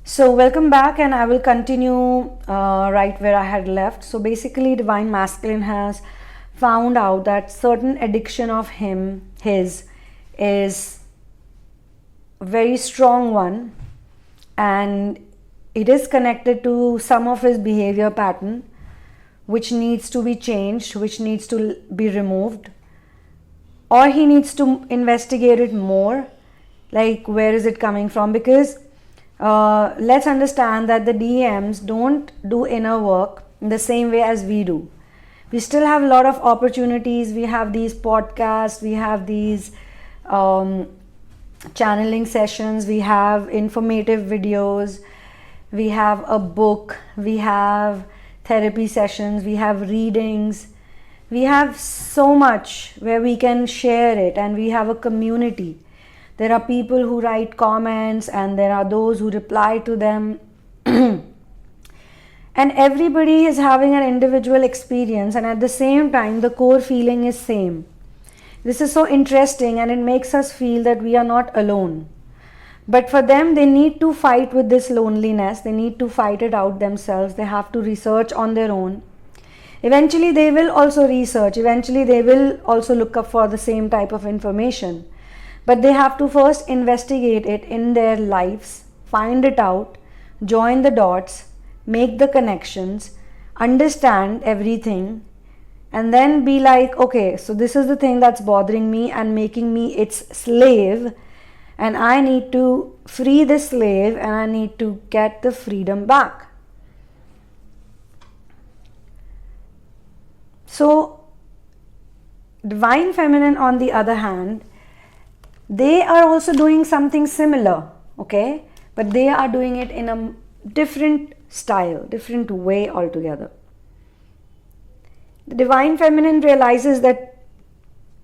So, welcome back, and I will continue right where I had left. So, basically, Divine Masculine has found out that certain addiction of his, is a very strong one, and it is connected to some of his behavior pattern, which needs to be changed, which needs to be removed, or he needs to investigate it more, like where is it coming from, because let's understand that the DMs don't do inner work in the same way as we do. We still have a lot of opportunities. We have these podcasts, we have these channeling sessions, we have informative videos, we have a book, we have therapy sessions, we have readings, we have so much where we can share it, and we have a community. There are people who write comments, and there are those who reply to them. And everybody is having an individual experience, and at the same time the core feeling is same. This is so interesting, and it makes us feel that we are not alone. But for them, they need to fight with this loneliness. They need to fight it out themselves. They have to research on their own. Eventually they will also research. Eventually they will also look up for the same type of information. But they have to first investigate it in their lives, find it out, join the dots, make the connections, understand everything, and then be like, okay, so this is the thing that's bothering me and making me its slave, and I need to free this slave, and I need to get the freedom back. So, Divine Feminine, on the other hand, they are also doing something similar, okay, but they are doing it in a different style, different way altogether. The Divine Feminine realizes that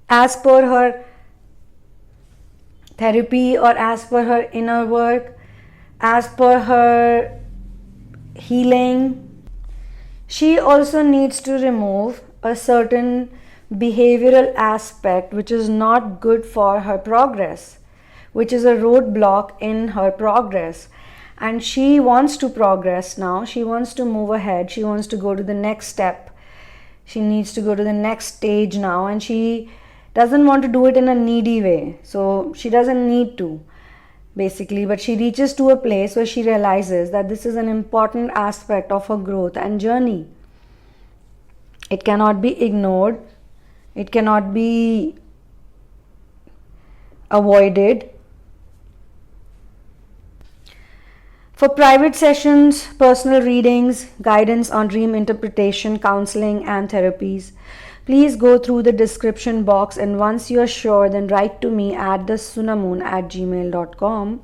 as per her therapy, or as per her inner work, as per her healing, she also needs to remove a certain behavioral aspect which is not good for her progress, which is a roadblock in her progress. And she wants to progress now. She wants to move ahead. She wants to go to the next step. She needs to go to the next stage now, and she doesn't want to do it in a needy way. So she doesn't need to, basically, but she reaches to a place where she realizes that this is an important aspect of her growth and journey. It cannot be ignored. It cannot be avoided. For private sessions, personal readings, guidance on dream interpretation, counseling, and therapies, please go through the description box, and once you are sure, then write to me at thesunamoon@gmail.com.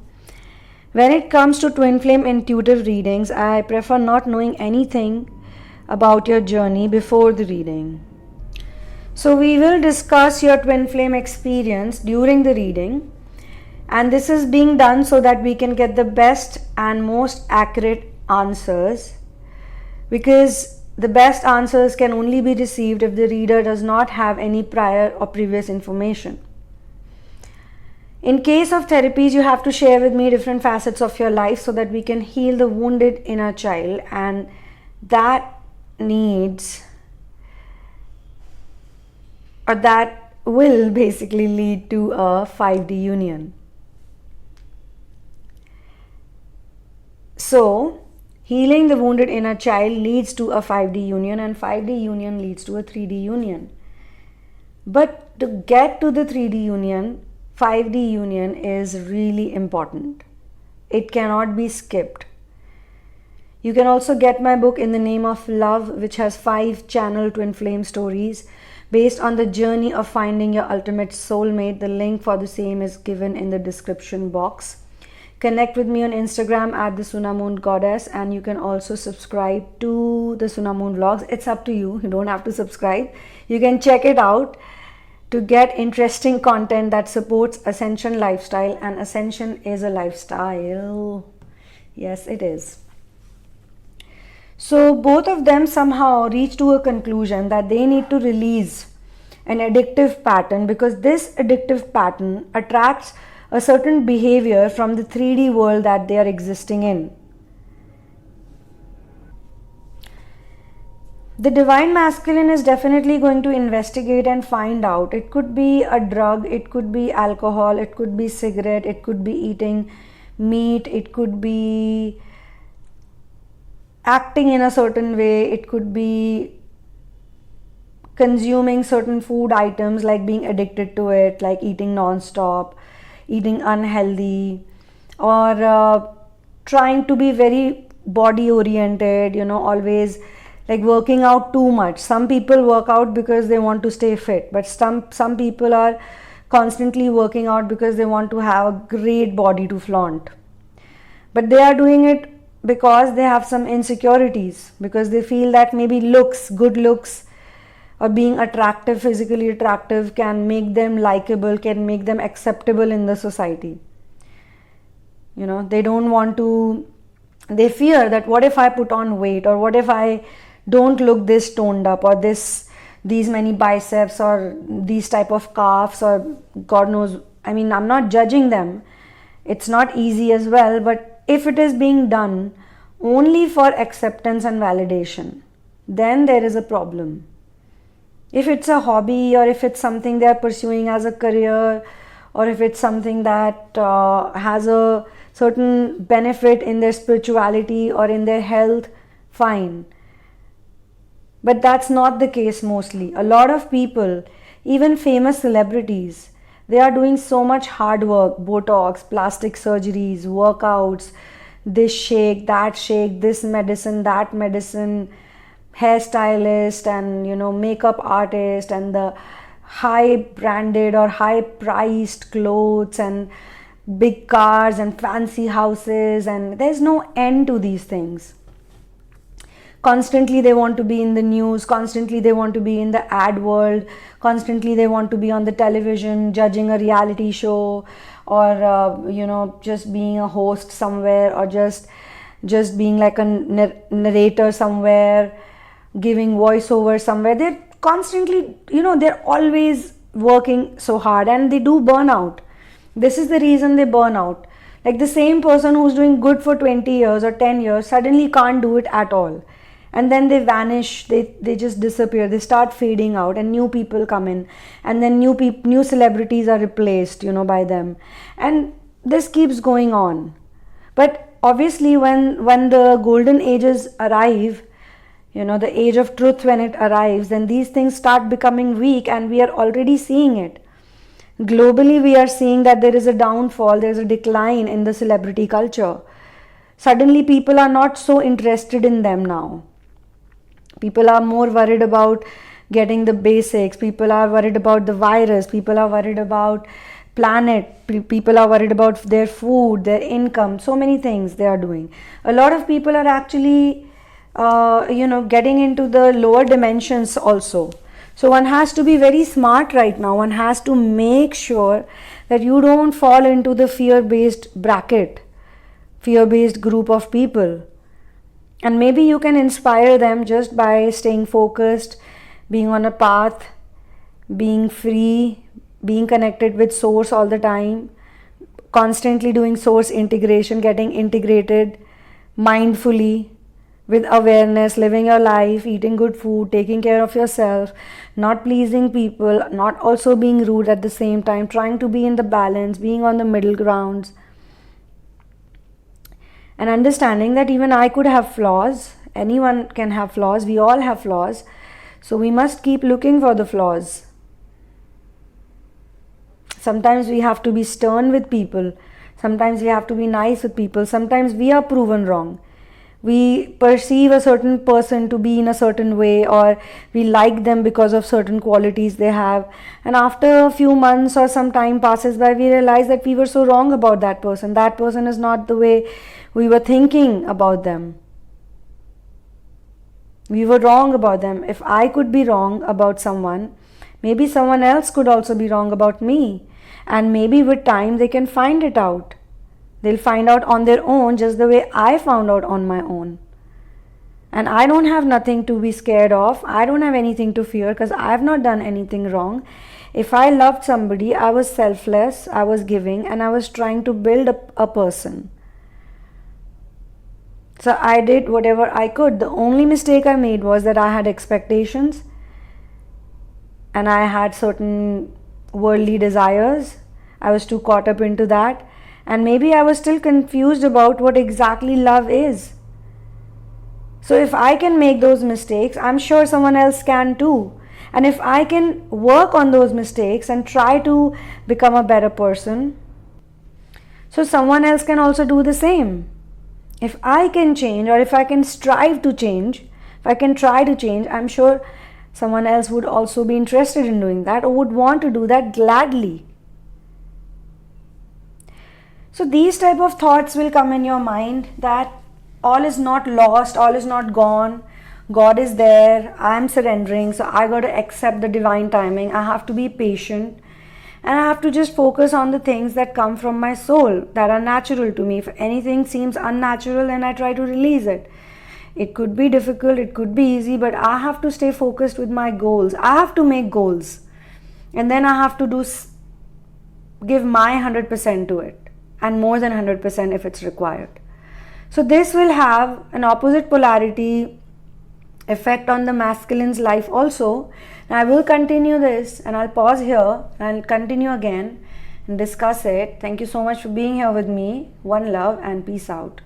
When it comes to twin flame intuitive readings, I prefer not knowing anything about your journey before the reading. So we will discuss your twin flame experience during the reading, and this is being done so that we can get the best and most accurate answers, because the best answers can only be received if the reader does not have any prior or previous information. In case of therapies, you have to share with me different facets of your life so that we can heal the wounded inner child, and that needs, or that will basically lead to a 5D union. So, healing the wounded inner child leads to a 5D union, and 5D union leads to a 3D union. But to get to the 3D union, 5D union is really important. It cannot be skipped. You can also get my book In the Name of Love, which has 5 channel twin flame stories based on the journey of finding your ultimate soulmate. The link for the same is given in the description box. Connect with me on Instagram at the Sunamoon Goddess, and you can also subscribe to the Sunamoon Vlogs. It's up to you. You don't have to subscribe. You can check it out to get interesting content that supports Ascension lifestyle, and Ascension is a lifestyle. Yes, it is. So both of them somehow reach to a conclusion that they need to release an addictive pattern, because this addictive pattern attracts a certain behavior from the 3D world that they are existing in. The divine masculine is definitely going to investigate and find out. It could be a drug, it could be alcohol, it could be cigarette, it could be eating meat, it could be acting in a certain way, it could be consuming certain food items, like being addicted to it, like eating non-stop, eating unhealthy, or trying to be very body oriented, always like working out too much. Some people work out because they want to stay fit, but some people are constantly working out because they want to have a great body to flaunt. But they are doing it because they have some insecurities, because they feel that maybe good looks, or being attractive, physically attractive, can make them likable, can make them acceptable in the society. They don't want to, they fear that what if I put on weight, or what if I don't look this toned up, or these many biceps, or these type of calves, or God knows. I'm not judging them. It's not easy as well, but if it is being done only for acceptance and validation, then there is a problem. If it's a hobby, or if it's something they are pursuing as a career, or if it's something that has a certain benefit in their spirituality or in their health, fine. But that's not the case mostly. A lot of people, even famous celebrities, they are doing so much hard work, Botox, plastic surgeries, workouts, this shake, this medicine, that medicine, hairstylist, and makeup artist, and the high branded or high priced clothes, and big cars, and fancy houses, and there's no end to these things. Constantly they want to be in the news, constantly they want to be in the ad world, constantly they want to be on the television judging a reality show, or just being a host somewhere, or just being like a narrator somewhere, giving voiceover somewhere. They're constantly, they're always working so hard, and they do burn out. This is the reason they burn out. Like the same person who's doing good for 20 years or 10 years suddenly can't do it at all, and then they vanish, they just disappear, they start fading out, and new people come in, and then new celebrities are replaced by them, and this keeps going on. But obviously when the golden ages arrive, the age of truth, when it arrives, then these things start becoming weak, and we are already seeing it. Globally, we are seeing that there is a downfall, there is a decline in the celebrity culture. Suddenly people are not so interested in them now. People are more worried about getting the basics. People are worried about the virus. People are worried about planet. People are worried about their food, their income, so many things they are doing. A lot of people are actually getting into the lower dimensions also. So one has to be very smart right now. One has to make sure that you don't fall into the fear-based bracket, fear-based group of people. And maybe you can inspire them just by staying focused, being on a path, being free, being connected with source all the time, constantly doing source integration, getting integrated mindfully, with awareness, living your life, eating good food, taking care of yourself, not pleasing people, not also being rude at the same time, trying to be in the balance, being on the middle grounds, and understanding that even I could have flaws. Anyone can have flaws. We all have flaws. So we must keep looking for the flaws. Sometimes we have to be stern with people. Sometimes we have to be nice with people. Sometimes we are proven wrong. We perceive a certain person to be in a certain way, or we like them because of certain qualities they have, and after a few months or some time passes by, we realize that we were so wrong about that person. That person is not the way we were thinking about them. We were wrong about them. If I could be wrong about someone, maybe someone else could also be wrong about me, and maybe with time they can find it out. They'll find out on their own, just the way I found out on my own. And I don't have nothing to be scared of. I don't have anything to fear, because I have not done anything wrong. If I loved somebody, I was selfless, I was giving, and I was trying to build a person. So I did whatever I could. The only mistake I made was that I had expectations and I had certain worldly desires. I was too caught up into that, and maybe I was still confused about what exactly love is. So if I can make those mistakes, I'm sure someone else can too. And if I can work on those mistakes and try to become a better person, so someone else can also do the same. If I can change, or if I can strive to change, if I can try to change, I'm sure someone else would also be interested in doing that or would want to do that gladly. So these type of thoughts will come in your mind that all is not lost, all is not gone, God is there, I'm surrendering, so I got to accept the divine timing, I have to be patient, and I have to just focus on the things that come from my soul, that are natural to me. If anything seems unnatural, then I try to release it. It could be difficult, it could be easy, but I have to stay focused with my goals. I have to make goals, and then I have to give my 100% to it, and more than 100% if it's required. So this will have an opposite polarity effect on the masculine's life also. Now I will continue this, and I'll pause here and I'll continue again and discuss it. Thank you so much for being here with me. One love and peace out.